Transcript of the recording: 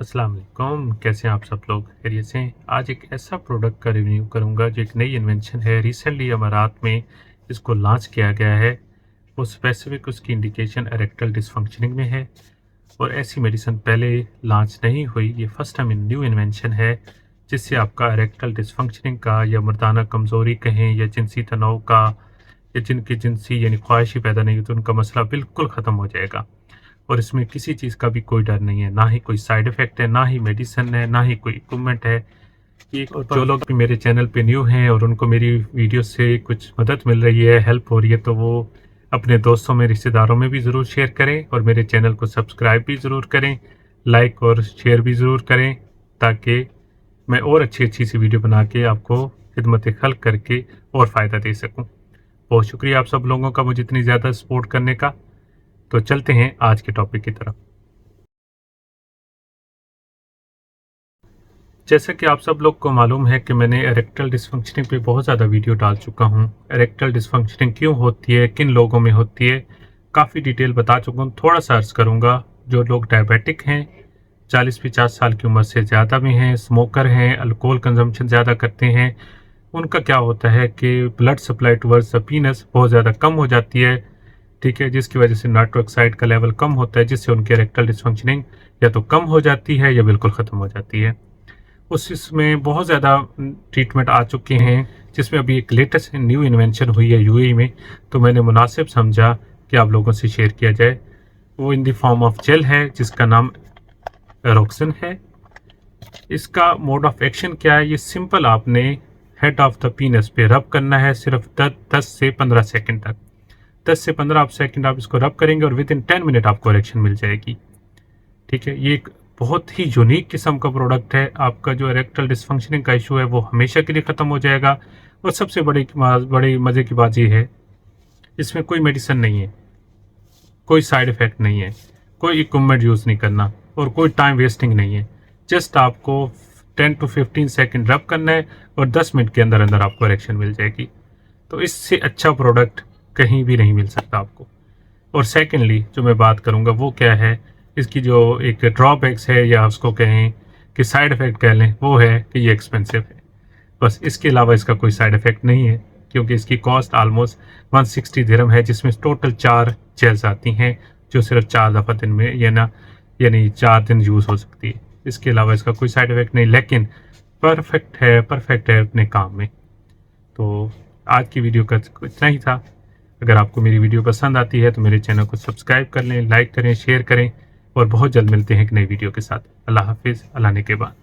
अस्सलाम वालेकुम, कैसे हैं आप सब लोग? खैरियत से हैं? आज एक ऐसा प्रोडक्ट का रिव्यू करूंगा जो एक नई इन्वेंशन है। रिसेंटली अमारात में इसको लॉन्च किया गया है। वो स्पेसिफिक उसकी इंडिकेशन इरेक्टल डिसफंक्शनिंग में है और ऐसी मेडिसिन पहले लॉन्च नहीं हुई। ये फर्स्ट टाइम न्यू इन्वेंशन है जिससे आपका इरेक्टल डिसफंक्शनिंग का या मर्दाना कमज़ोरी कहें या जिनसी तनाव का या जिनकी जिनसी यानी ख्वाहिश ही पैदा नहीं होती उनका मसला बिल्कुल ख़त्म हो जाएगा। और इसमें किसी चीज़ का भी कोई डर नहीं है, ना ही कोई साइड इफ़ेक्ट है, ना ही मेडिसिन है, ना ही कोई इक्विपमेंट है। ये और जो लोग भी मेरे चैनल पे न्यू हैं और उनको मेरी वीडियो से कुछ मदद मिल रही है, हेल्प हो रही है, तो वो अपने दोस्तों में, रिश्तेदारों में भी ज़रूर शेयर करें और मेरे चैनल को सब्सक्राइब भी ज़रूर करें, लाइक और शेयर भी ज़रूर करें ताकि मैं और अच्छी-अच्छी सी वीडियो बना के आपको खिदमत खल्क करके और फ़ायदा दे सकूँ। बहुत शुक्रिया आप सब लोगों का मुझे इतनी ज़्यादा सपोर्ट करने का। तो चलते हैं आज के टॉपिक की तरफ। जैसा कि आप सब लोग को मालूम है कि मैंने इरेक्टल डिसफंक्शनिंग पे बहुत ज़्यादा वीडियो डाल चुका हूँ। इरेक्टल डिसफंक्शनिंग क्यों होती है, किन लोगों में होती है, काफ़ी डिटेल बता चुका हूँ। थोड़ा सा अर्ज़ करूँगा, जो लोग डायबिटिक हैं, 40-50 साल की उम्र से ज़्यादा में हैं, स्मोकर हैं, अल्कोहल कंजम्पशन ज़्यादा करते हैं, उनका क्या होता है कि ब्लड सप्लाई टुवर्ड्स द पीनस बहुत ज़्यादा कम हो जाती है। ठीक है, जिसकी वजह से नाइट्रिक ऑक्साइड का लेवल कम होता है, जिससे उनकी इरेक्टल डिसफंक्शनिंग या तो कम हो जाती है या बिल्कुल ख़त्म हो जाती है। इसमें बहुत ज़्यादा ट्रीटमेंट आ चुके हैं, जिसमें अभी एक लेटेस्ट न्यू इन्वेंशन हुई है यूएई में, तो मैंने मुनासिब समझा कि आप लोगों से शेयर किया जाए। वो in the form of gel है जिसका नाम एरोक्सिन है। इसका मोड ऑफ एक्शन क्या है? ये सिंपल आपने हेड ऑफ द पीनस पे रब करना है, सिर्फ 10 से 15 सेकंड तक। 10 से 15 सेकंड आप इसको रब करेंगे और विद इन 10 मिनट आपको इरेक्शन मिल जाएगी। ठीक है, ये एक बहुत ही यूनिक किस्म का प्रोडक्ट है। आपका जो इरेक्टल डिसफंक्शनिंग का इशू है वो हमेशा के लिए ख़त्म हो जाएगा। और सबसे बड़ी मज़े की बात ये है, इसमें कोई मेडिसिन नहीं है, कोई साइड इफ़ेक्ट नहीं है, कोई इक्विपमेंट यूज़ नहीं करना और कोई टाइम वेस्टिंग नहीं है। जस्ट आपको 10 to 15 सेकंड रब करना है और 10 मिनट के अंदर अंदर आपको इरेक्शन मिल जाएगी। तो इससे अच्छा प्रोडक्ट कहीं भी नहीं मिल सकता आपको। और सेकेंडली जो मैं बात करूँगा वो क्या है, इसकी जो एक ड्रॉबैक्स है या उसको कहें कि साइड इफ़ेक्ट कह लें, वो है कि ये एक्सपेंसिव है। बस इसके अलावा इसका कोई साइड इफ़ेक्ट नहीं है, क्योंकि इसकी कॉस्ट आलमोस्ट 160 दिरहम है, जिसमें टोटल 4 जेल्स आती हैं जो सिर्फ 4 दफ़ा दिन में यानी 4 दिन यूज़ हो सकती है। इसके अलावा इसका कोई साइड इफ़ेक्ट नहीं, लेकिन परफेक्ट है अपने काम में। तो आज की वीडियो का इतना ही था। अगर आपको मेरी वीडियो पसंद आती है तो मेरे चैनल को सब्सक्राइब कर लें, लाइक करें, शेयर करें और बहुत जल्द मिलते हैं एक नई वीडियो के साथ। अल्लाह हाफिज़, अल्लाह ने के बाद।